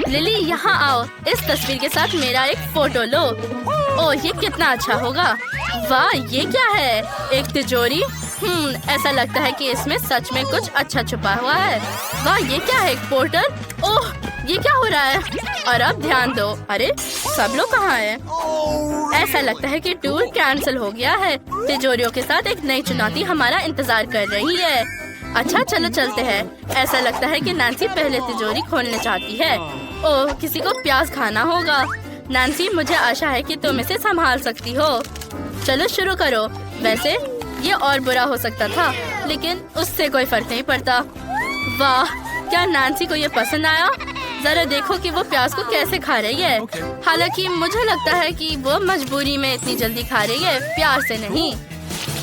Lily यहाँ आओ, इस तस्वीर के साथ मेरा एक फोटो लो। ओह ये कितना अच्छा होगा। वाह ये क्या है, एक तिजोरी। ऐसा लगता है कि इसमें सच में कुछ अच्छा छुपा हुआ है। वाह ये क्या है, एक पोर्टल। ओह ये क्या हो रहा है। और अब ध्यान दो, अरे सब लोग कहाँ हैं? ऐसा लगता है कि टूर कैंसिल हो गया है। तिजोरियों के साथ एक नई चुनौती हमारा इंतजार कर रही है। अच्छा चलो चलते हैं। ऐसा लगता है कि नैन्सी पहले तिजोरी खोलना चाहती है। ओह किसी को प्याज खाना होगा। नैन्सी मुझे आशा है कि तुम इसे संभाल सकती हो। चलो शुरू करो। वैसे ये और बुरा हो सकता था, लेकिन उससे कोई फर्क नहीं पड़ता। वाह क्या नैन्सी को ये पसंद आया। जरा देखो कि वो प्याज को कैसे खा रही है। हालांकि मुझे लगता है कि वो मजबूरी में इतनी जल्दी खा रही है, प्यार से नहीं।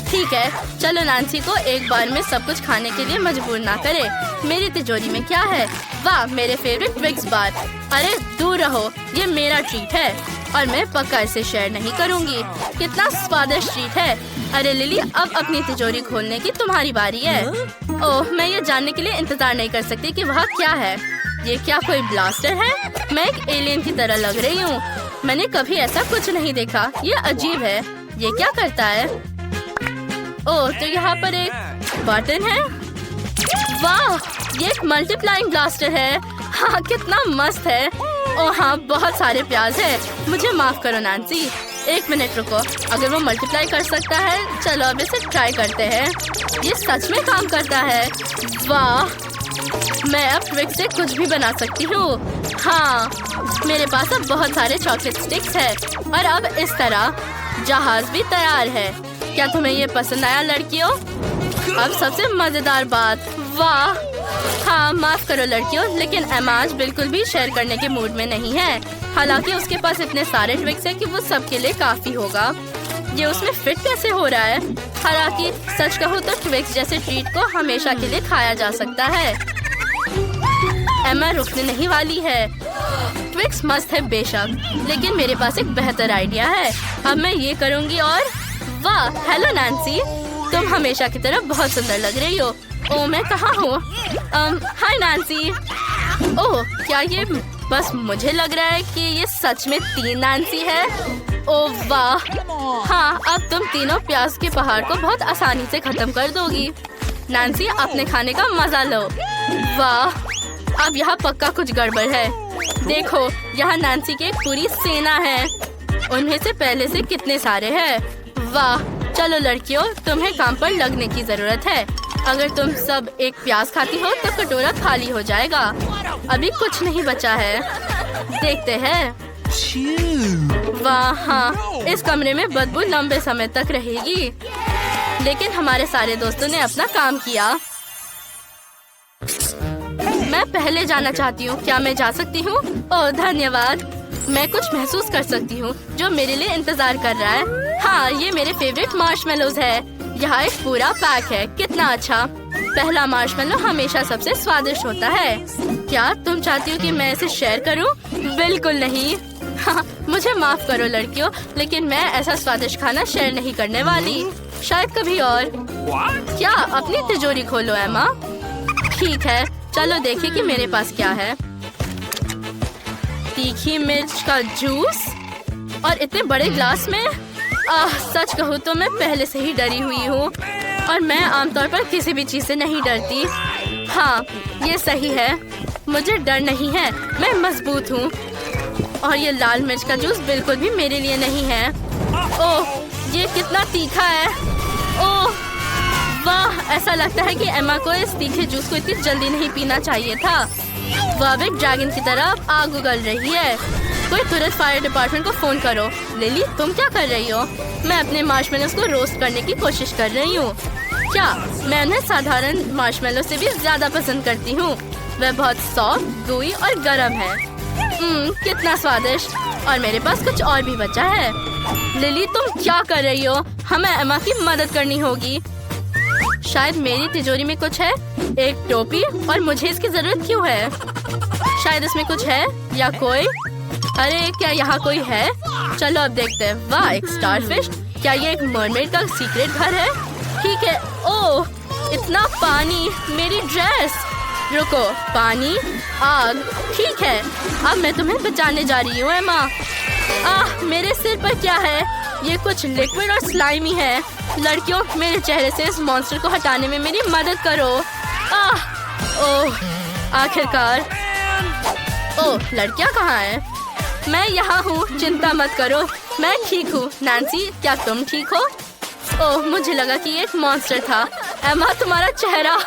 ठीक है चलो नैन्सी को एक बार में सब कुछ खाने के लिए मजबूर ना करे। मेरी तिजोरी में क्या है। वाह मेरे फेवरेट ट्विक्स बार। अरे दूर रहो, ये मेरा ट्रीट है और मैं पक्का इसे शेयर नहीं करूंगी। कितना स्वादिष्ट ट्रीट है। अरे लिली अब अपनी तिजोरी खोलने की तुम्हारी बारी है। ओह मैं ये जानने के लिए इंतजार नहीं कर सकती कि वह क्या है। ये क्या कोई ब्लास्टर है। मैं एक एलियन की तरह लग रही हूँ। मैंने कभी ऐसा कुछ नहीं देखा, ये अजीब है। ये क्या करता है। ओह तो यहाँ पर एक बटन है। वाह ये एक मल्टीप्लाइंग ब्लास्टर है। हाँ कितना मस्त है। ओह हाँ बहुत सारे प्याज है। मुझे माफ करो नैन्सी, एक मिनट रुको। अगर वो मल्टीप्लाई कर सकता है, चलो अब इसे ट्राई करते हैं। ये सच में काम करता है। वाह मैं अब ट्विक से कुछ भी बना सकती हूँ। हाँ मेरे पास अब बहुत सारे चॉकलेट स्टिक्स है और अब इस तरह जहाज भी तैयार है। क्या तुम्हें ये पसंद आया लड़कियों। अब सबसे मजेदार बात। वाह हाँ माफ करो लड़कियों, लेकिन एमा आज बिल्कुल भी शेयर करने के मूड में नहीं है। हालांकि उसके पास इतने सारे ट्विक्स हैं कि वो सबके लिए काफी होगा। ये उसमें फिट कैसे हो रहा है। हालांकि सच कहूँ तो ट्विक्स जैसे ट्रीट को हमेशा के लिए खाया जा सकता है। एमा रुकने नहीं वाली है। ट्विक्स मस्त है बेशक, लेकिन मेरे पास एक बेहतर आइडिया है। अब मैं ये करूँगी और वाह हेलो नैन्सी, तुम हमेशा की तरह बहुत सुंदर लग रही हो। ओह मैं कहाँ हूँ। हाय नैन्सी। ओह क्या ये बस मुझे लग रहा है कि ये सच में 3 नैन्सी है। ओह वाह हाँ अब तुम तीनों प्याज के पहाड़ को बहुत आसानी से खत्म कर दोगी। नैन्सी अपने खाने का मजा लो। वाह अब यहाँ पक्का कुछ गड़बड़ है। देखो यहाँ नैन्सी की एक पूरी सेना है। उनमें से पहले से कितने सारे हैं। वाह चलो लड़कियों तुम्हें काम पर लगने की जरूरत है। अगर तुम सब एक प्याज खाती हो तो कटोरा खाली हो जाएगा। अभी कुछ नहीं बचा है, देखते हैं। वाह हाँ इस कमरे में बदबू लंबे समय तक रहेगी, लेकिन हमारे सारे दोस्तों ने अपना काम किया। मैं पहले जाना चाहती हूँ, क्या मैं जा सकती हूँ। ओह धन्यवाद। मैं कुछ महसूस कर सकती हूँ जो मेरे लिए इंतजार कर रहा है। हाँ ये मेरे फेवरेट मार्शमेलोज है। यहाँ एक पूरा पैक है, कितना अच्छा। पहला मार्शमेलो हमेशा सबसे स्वादिष्ट होता है। क्या तुम चाहती हो कि मैं इसे शेयर करूँ। बिल्कुल नहीं। हाँ, मुझे माफ करो लड़कियों, लेकिन मैं ऐसा स्वादिष्ट खाना शेयर नहीं करने वाली। शायद कभी और। क्या अपनी तिजोरी खोलो एमा। ठीक है चलो देखिए कि मेरे पास क्या है। तीखी मिर्च का जूस और इतने बड़े ग्लास में। सच कहूँ तो मैं पहले से ही डरी हुई हूँ और मैं आमतौर पर किसी भी चीज से नहीं डरती। हाँ ये सही है, मुझे डर नहीं है, मैं मजबूत हूँ। और ये लाल मिर्च का जूस बिल्कुल भी मेरे लिए नहीं है। ओह ये कितना तीखा है। ओह वाह ऐसा लगता है कि एमा को इस तीखे जूस को इतनी जल्दी नहीं पीना चाहिए था। वह भी ड्रैगन की तरह आग उगल रही है। कोई तुरंत फायर डिपार्टमेंट को फोन करो। लिली तुम क्या कर रही हो। मैं अपने मार्शमेलोज को रोस्ट करने की कोशिश कर रही हूँ। क्या मैं उन्हें साधारण मार्शमेलो से भी ज्यादा पसंद करती हूँ। वह बहुत सॉफ्ट gooey और गर्म है। कितना स्वादिष्ट। और मेरे पास कुछ और भी बचा है। लिली तुम क्या कर रही हो, हमें एमा की मदद करनी होगी। शायद मेरी तिजोरी में कुछ है, एक टोपी, और मुझे इसकी जरूरत क्यों है। शायद इसमें कुछ है या कोई। अरे क्या यहाँ कोई है। चलो अब देखते हैं। वाह एक स्टारफिश। क्या ये एक मरमेड का सीक्रेट घर है। ठीक है। ओह इतना पानी, मेरी ड्रेस। रुको, पानी, आग, ठीक है। अब मैं तुम्हें बचाने जा रही हूँ एमा। मेरे सिर पर क्या है? ये कुछ लिक्विड और स्लाइमी है। लड़कियों, मेरे चेहरे से इस मॉन्स्टर को हटाने में मेरी मदद करो। ओह, आखिरकार। ओह, लड़कियाँ कहाँ हैं? मैं यहाँ हूँ, चिंता मत करो, मैं ठीक हूँ। नैन्सी, क्या तुम ठीक हो? ओह, मुझे लगा कि ये एक मॉन्स्टर था। एमा, तुम्हारा चेहरा।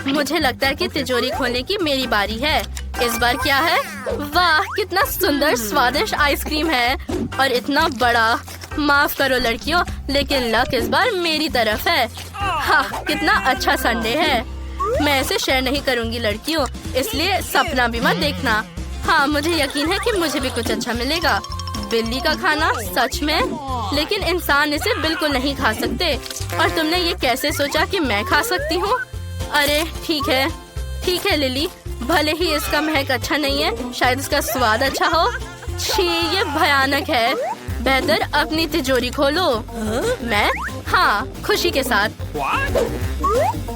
मुझे लगता है कि तिजोरी खोलने की मेरी बारी है। इस बार क्या है? वाह, कितना सुंदर स्वादिष्ट आइसक्रीम है और इतना बड़ा। माफ करो लड़कियों, लेकिन लक इस बार मेरी तरफ है। हाँ, कितना अच्छा संडे है। मैं इसे शेयर नहीं करूंगी लड़कियों, इसलिए सपना भी मत देखना। हाँ, मुझे यकीन है कि मुझे भी कुछ अच्छा मिलेगा। बिल्ली का खाना, सच में? लेकिन इंसान इसे बिल्कुल नहीं खा सकते। और तुमने ये कैसे सोचा कि मैं खा सकती हूँ? अरे ठीक है लिली, भले ही इसका महक अच्छा नहीं है, शायद इसका स्वाद अच्छा हो। छी, ये भयानक है। बेहतर अपनी तिजोरी खोलो। मैं? हाँ, खुशी के साथ।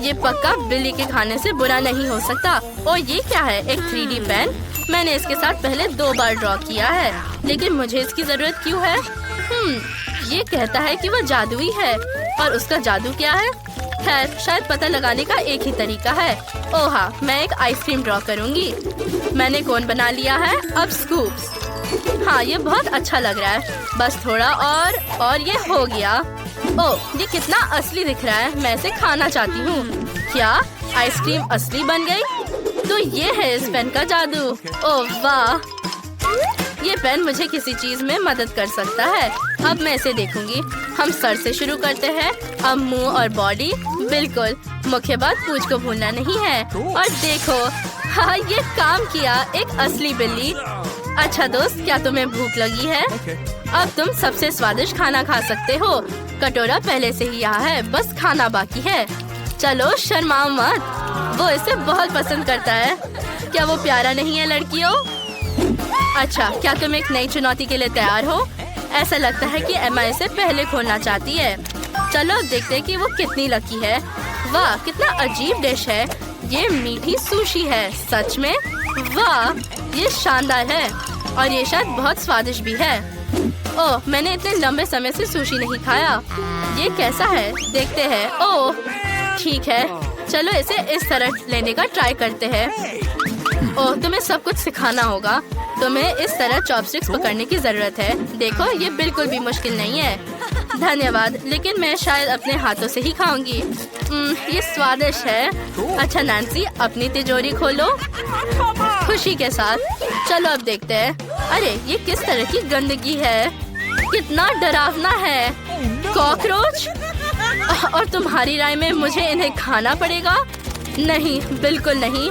ये पक्का बिल्ली के खाने से बुरा नहीं हो सकता। और ये क्या है? एक 3D पेन। मैंने इसके साथ पहले 2 बार ड्रॉ किया है, लेकिन मुझे इसकी जरूरत क्यों है? ये कहता है कि वो जादुई है। और उसका जादू क्या है? खैर, शायद पता लगाने का एक ही तरीका है। ओह हाँ, मैं एक आइसक्रीम ड्रॉ करूंगी। मैंने कोन बना लिया है। अब स्कूप्स। हाँ, ये बहुत अच्छा लग रहा है। बस थोड़ा और ये हो गया। ओह, ये कितना असली दिख रहा है। मैं इसे खाना चाहती हूँ। क्या आइसक्रीम असली बन गई? तो ये है इस पेन का जादू। ओह वाह, ये पेन मुझे किसी चीज में मदद कर सकता है। अब मैं इसे देखूंगी। हम सर से शुरू करते हैं, अब मुंह और बॉडी। बिल्कुल, मुख्य बात पूंछ को भूलना नहीं है। और देखो, हाँ, ये काम किया। एक असली बिल्ली। अच्छा दोस्त, क्या तुम्हें भूख लगी है? अब तुम सबसे स्वादिष्ट खाना खा सकते हो। कटोरा पहले से ही यहाँ है, बस खाना बाकी है। चलो, शर्माओ मत, वो इसे बहुत पसंद करता है। क्या वो प्यारा नहीं है लड़कियों? अच्छा, क्या तुम एक नई चुनौती के लिए तैयार हो? ऐसा लगता है कि एमा इसे पहले खोलना चाहती है। चलो देखते हैं कि वो कितनी लकी है। वाह, कितना अजीब डिश है। ये मीठी सुशी है। सच में? वाह, ये शानदार है और ये शायद बहुत स्वादिष्ट भी है। ओह, मैंने इतने लंबे समय से सुशी नहीं खाया। ये कैसा है? देखते हैं। ओह, ठीक है, चलो इसे इस तरह लेने का ट्राई करते हैं। ओह, तुम्हें सब कुछ सिखाना होगा। तुम्हें इस तरह चॉपस्टिक्स पकड़ने की जरूरत है। देखो, ये बिल्कुल भी मुश्किल नहीं है। धन्यवाद, लेकिन मैं शायद अपने हाथों से ही खाऊंगी। ये स्वादिष्ट है। अच्छा नैन्सी, अपनी तिजोरी खोलो। खुशी के साथ। चलो अब देखते हैं। अरे, ये किस तरह की गंदगी है? कितना डरावना है। कॉकरोच। और तुम्हारी राय में मुझे इन्हें खाना पड़ेगा? नहीं, बिल्कुल नहीं।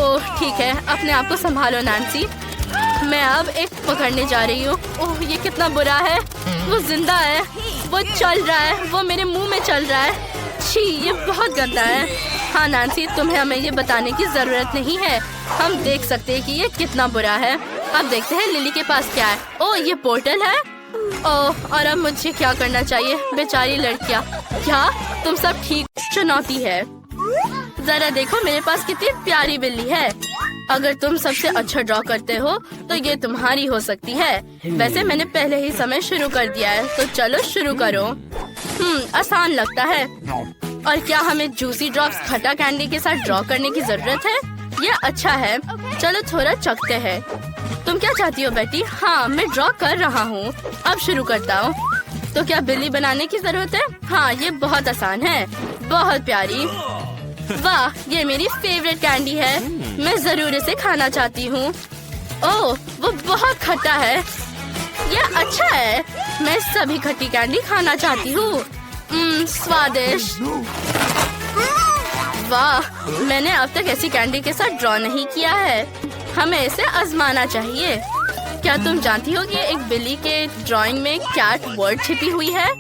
ओह ठीक है, अपने आप को संभालो नैन्सी। मैं अब एक पकड़ने जा रही हूँ। ओह, ये कितना बुरा है। वो जिंदा है, वो चल रहा है, वो मेरे मुंह में चल रहा है। छी, ये बहुत गंदा है। हाँ नैन्सी, तुम्हें हमें ये बताने की जरूरत नहीं है। हम देख सकते हैं कि ये कितना बुरा है। अब देखते हैं लिली के पास क्या है। ओह, ये पोर्टल है। ओह, और अब मुझे क्या करना चाहिए? बेचारी लड़कियाँ। क्या तुम सब ठीक? चुनौती है। जरा देखो, मेरे पास कितनी प्यारी बिल्ली है। अगर तुम सबसे अच्छा ड्रॉ करते हो तो ये तुम्हारी हो सकती है। वैसे मैंने पहले ही समय शुरू कर दिया है, तो चलो शुरू करो। आसान लगता है। और क्या हमें जूसी ड्रॉप्स खट्टा कैंडी के साथ ड्रॉ करने की जरूरत है? ये अच्छा है। चलो थोड़ा चखते हैं। तुम क्या चाहती हो बेटी? हाँ, मैं ड्रॉ कर रहा हूँ। अब शुरू करता हूँ। तो क्या बिल्ली बनाने की जरूरत है? हाँ, ये बहुत आसान है। बहुत प्यारी। वाह, ये मेरी फेवरेट कैंडी है। मैं जरूर इसे खाना चाहती हूँ। ओह, वो बहुत खट्टा है। यह अच्छा है। मैं सभी खट्टी कैंडी खाना चाहती हूँ। स्वादिष्ट। वाह, मैंने अब तक ऐसी कैंडी के साथ ड्रॉ नहीं किया है। हमें इसे आजमाना चाहिए। क्या तुम जानती हो कि एक बिल्ली के ड्राइंग में कैट वर्ड छिपी हुई है?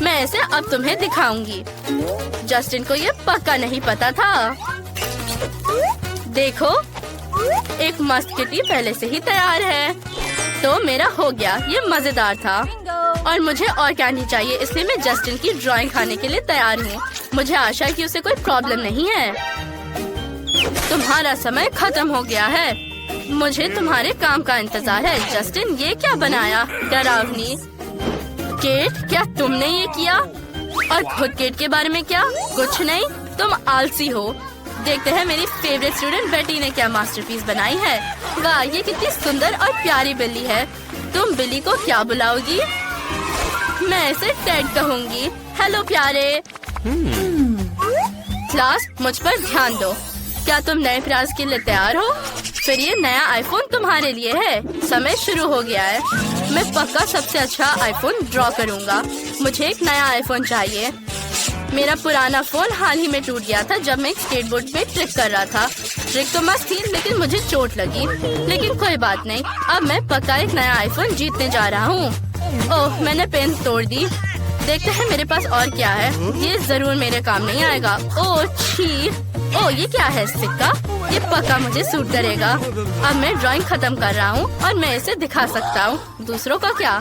मैं इसे अब तुम्हें दिखाऊंगी। जस्टिन को ये पक्का नहीं पता था। देखो, एक मस्त किटी पहले से ही तैयार है। तो मेरा हो गया। ये मजेदार था। और मुझे और कैंडी चाहिए, इसलिए मैं जस्टिन की ड्राइंग खाने के लिए तैयार हूँ। मुझे आशा है कि उसे कोई प्रॉब्लम नहीं है। तुम्हारा समय खत्म हो गया है। मुझे तुम्हारे काम का इंतजार है। जस्टिन, ये क्या बनाया? डरावनी। केट, क्या तुमने ये किया? और खुद केट के बारे में क्या? कुछ नहीं, तुम आलसी हो। देखते हैं मेरी फेवरेट स्टूडेंट बेटी ने क्या मास्टरपीस बनाई है। वाह, ये कितनी सुंदर और प्यारी बिल्ली है। तुम बिल्ली को क्या बुलाओगी? मैं इसे टेड कहूँगी। हेलो प्यारे। क्लास, मुझ पर ध्यान दो। क्या तुम नए प्रयास के लिए तैयार हो? फिर ये नया आईफोन तुम्हारे लिए है। समय शुरू हो गया है। मैं पक्का सबसे अच्छा आईफोन ड्रॉ करूँगा। मुझे एक नया आईफोन चाहिए। मेरा पुराना फोन हाल ही में टूट गया था जब मैं एक स्केटबोर्ड में ट्रिक कर रहा था। ट्रिक तो मस्त थी, लेकिन मुझे चोट लगी। लेकिन कोई बात नहीं, अब मैं पक्का एक नया आईफोन जीतने जा रहा हूँ। ओह, मैंने पेन तोड़ दी। देखते हैं मेरे पास और क्या है। ये जरूर मेरे काम नहीं आएगा। ओह छी। ओह, ये क्या है? सिक्का। ये पक्का मुझे सूट करेगा। अब मैं ड्राइंग खत्म कर रहा हूँ और मैं इसे दिखा सकता हूँ। दूसरों का क्या?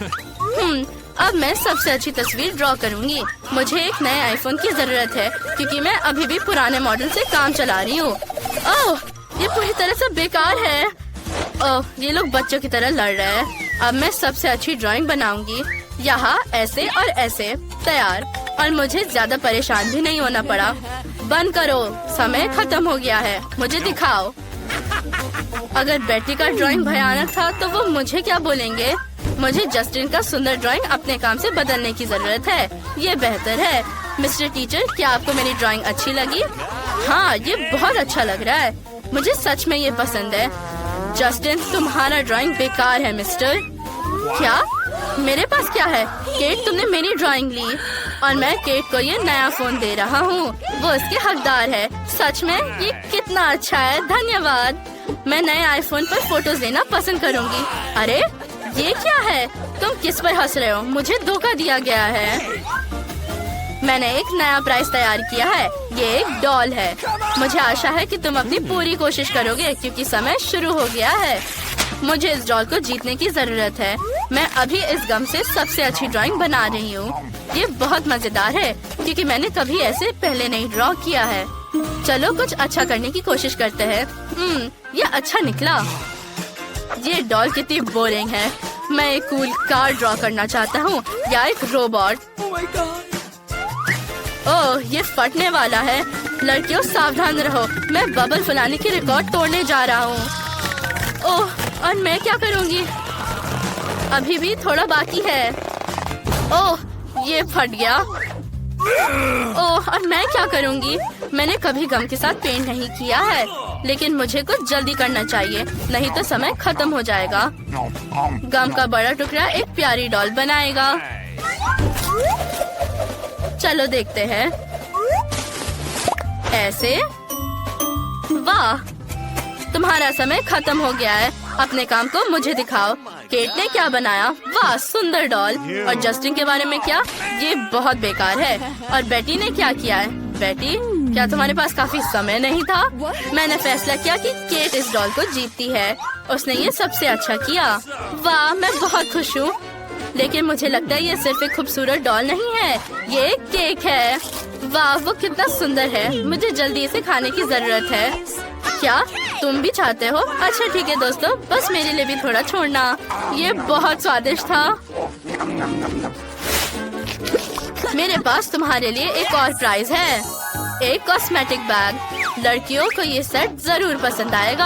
अब मैं सबसे अच्छी तस्वीर ड्रॉ करूंगी। मुझे एक नए आईफोन की जरूरत है क्योंकि मैं अभी भी पुराने मॉडल से काम चला रही हूँ। ओह, ये पूरी तरह से बेकार है। ओह, ये लोग बच्चों की तरह लड़ रहे हैं। अब मैं सबसे अच्छी ड्राइंग बनाऊंगी। यहाँ ऐसे और ऐसे। तैयार। और मुझे ज्यादा परेशान भी नहीं होना पड़ा। बंद करो, समय खत्म हो गया है। मुझे दिखाओ। अगर बेटी का ड्राइंग भयानक था तो वो मुझे क्या बोलेंगे? मुझे जस्टिन का सुंदर ड्राइंग अपने काम से बदलने की जरूरत है। ये बेहतर है। मिस्टर टीचर, क्या आपको मेरी ड्राइंग अच्छी लगी? हाँ, ये बहुत अच्छा लग रहा है। मुझे सच में ये पसंद है। जस्टिन, तुम्हारा ड्राइंग बेकार है मिस्टर। क्या? मेरे पास क्या है? केट, तुमने मेरी ड्राइंग ली और मैं केट को ये नया फोन दे रहा हूँ। वो इसके हकदार है। सच में ये कितना अच्छा है। धन्यवाद। मैं नए आईफोन पर फोटोज लेना पसंद करूँगी। अरे, ये क्या है? तुम किस पर हंस रहे हो? मुझे धोखा दिया गया है। मैंने एक नया प्राइज तैयार किया है। ये एक डॉल है। मुझे आशा है कि तुम अपनी पूरी कोशिश करोगे क्योंकि समय शुरू हो गया है। मुझे इस डॉल को जीतने की जरूरत है। मैं अभी इस गम से सबसे अच्छी ड्राइंग बना रही हूँ। ये बहुत मजेदार है क्योंकि मैंने कभी ऐसे पहले नहीं ड्रॉ किया है। चलो कुछ अच्छा करने की कोशिश करते हैं। ये अच्छा निकला। ये डॉल कितनी बोरिंग है। मैं एक कूल कार ड्रॉ करना चाहता हूँ या एक रोबोट। ओह, ये फटने वाला है। लड़कियों, सावधान रहो। मैं बबल फुलाने की रिकॉर्ड तोड़ने जा रहा हूँ। ओह, और मैं क्या करूँगी? अभी भी थोड़ा बाकी है। ओह, ये फट गया। ओह, और मैं क्या करूँगी? मैंने कभी गम के साथ पेंट नहीं किया है, लेकिन मुझे कुछ जल्दी करना चाहिए, नहीं तो समय खत्म हो जाएगा। गम का बड़ा टुकड़ा एक प्यारी डॉल बनाएगा। चलो देखते हैं। ऐसे। वाह, तुम्हारा समय खत्म हो गया है। अपने काम को मुझे दिखाओ। केट ने क्या बनाया? वाह, सुंदर डॉल। और जस्टिन के बारे में क्या? ये बहुत बेकार है। और बेटी ने क्या किया है? बेटी, क्या तुम्हारे पास काफी समय नहीं था? मैंने फैसला किया कि केट इस डॉल को जीतती है। उसने ये सबसे अच्छा किया। वाह, मैं बहुत खुश हूँ। लेकिन मुझे लगता है ये सिर्फ एक खूबसूरत डॉल नहीं है, ये एक केक है। वाह, वो कितना सुंदर है। मुझे जल्दी इसे खाने की जरूरत है। क्या तुम भी चाहते हो? अच्छा ठीक है दोस्तों, बस मेरे लिए भी थोड़ा छोड़ना। ये बहुत स्वादिष्ट था। मेरे पास तुम्हारे लिए एक और प्राइज है, एक कॉस्मेटिक बैग। लड़कियों को ये सेट जरूर पसंद आएगा।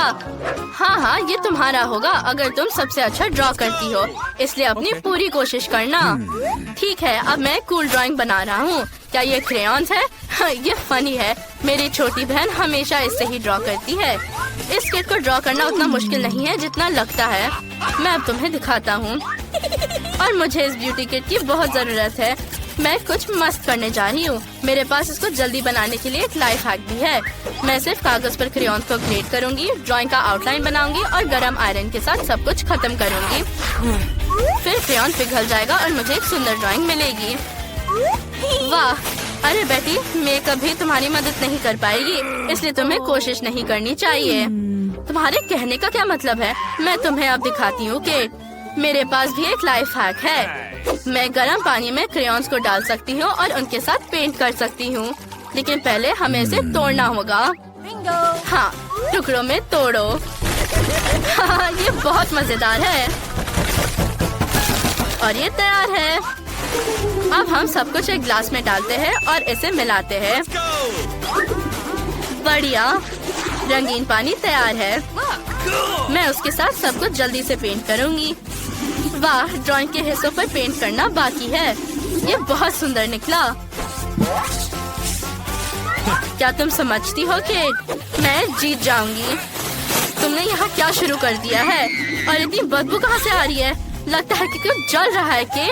हाँ, ये तुम्हारा होगा अगर तुम सबसे अच्छा ड्रॉ करती हो, इसलिए अपनी पूरी कोशिश करना। ठीक है, अब मैं कूल ड्राइंग बना रहा हूँ। क्या ये क्रेयॉन्स है? ये फनी है। मेरी छोटी बहन हमेशा इससे ही ड्रॉ करती है। इस किट को ड्रॉ करना उतना मुश्किल नहीं है जितना लगता है। मैं अब तुम्हें दिखाता हूँ। और मुझे इस ब्यूटी किट की बहुत जरूरत है। मैं कुछ मस्त करने जा रही हूँ। मेरे पास इसको जल्दी बनाने के लिए एक लाइफ हैक भी है। मैं सिर्फ कागज पर क्रेयॉन्स को ग्रेड करूँगी, ड्राइंग का आउटलाइन बनाऊंगी और गरम आयरन के साथ सब कुछ खत्म करूँगी। फिर क्रेयॉन पिघल जाएगा और मुझे एक सुंदर ड्राइंग मिलेगी। वाह, अरे बेटी, मैं कभी तुम्हारी मदद नहीं कर पाएगी, इसलिए तुम्हें कोशिश नहीं करनी चाहिए। तुम्हारे कहने का क्या मतलब है? मैं तुम्हें अब दिखाती हूँ कि मेरे पास भी एक लाइफ हैक है। मैं गर्म पानी में क्रेयॉन्स को डाल सकती हूँ और उनके साथ पेंट कर सकती हूँ। लेकिन पहले हमें इसे तोड़ना होगा। हाँ, टुकड़ों में तोड़ो। हाँ, ये बहुत मजेदार है। और ये तैयार है। अब हम सब कुछ एक ग्लास में डालते हैं और इसे मिलाते हैं। बढ़िया, रंगीन पानी तैयार है। मैं उसके साथ सब कुछ जल्दी से पेंट करूंगी। वाह, ड्राइंग के हिस्सों पर पेंट करना बाकी है। ये बहुत सुंदर निकला। क्या तुम समझती हो कि मैं जीत जाऊंगी? तुमने यहाँ क्या शुरू कर दिया है? और इतनी बदबू कहाँ से आ रही है? लगता है कि कुछ जल रहा है। कि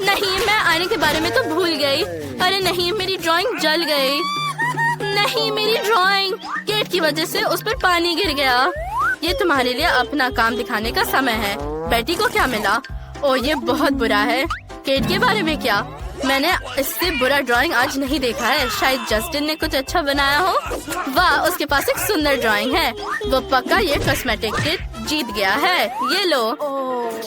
नहीं, मैं आने के बारे में तो भूल गई। अरे नहीं, मेरी ड्राइंग जल गई। नहीं, मेरी ड्राइंग केट की वजह से उस पर पानी गिर गया। ये तुम्हारे लिए अपना काम दिखाने का समय है। बेटी को क्या मिला? ओ, ये बहुत बुरा है। केट के बारे में क्या? मैंने इससे बुरा ड्राइंग आज नहीं देखा है। शायद जस्टिन ने कुछ अच्छा बनाया हो। वाह, उसके पास एक सुंदर ड्राइंग है। वो पक्का ये कॉस्मेटिक किट जीत गया है। ये लो।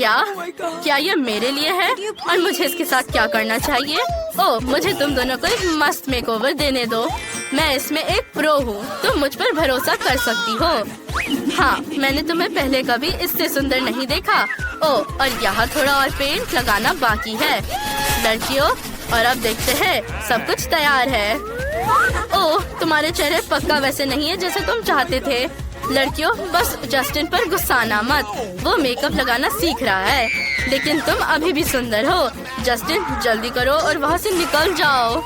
क्या ये मेरे लिए है? और मुझे इसके साथ क्या करना चाहिए? ओह, मुझे तुम दोनों को एक मस्त मेकओवर देने दो। मैं इसमें एक प्रो हूँ। तुम मुझ पर भरोसा कर सकती हो। हाँ, मैंने तुम्हें पहले कभी इससे सुंदर नहीं देखा। ओह, और यहाँ थोड़ा और पेंट लगाना बाकी है। लड़कियों, और अब देखते हैं, सब कुछ तैयार है। ओह, तुम्हारे चेहरे पक्का वैसे नहीं है जैसे तुम चाहते थे। लड़कियों, बस जस्टिन पर गुस्साना मत। वो मेकअप लगाना सीख रहा है, लेकिन तुम अभी भी सुंदर हो। जस्टिन, जल्दी करो और वहाँ से निकल जाओ।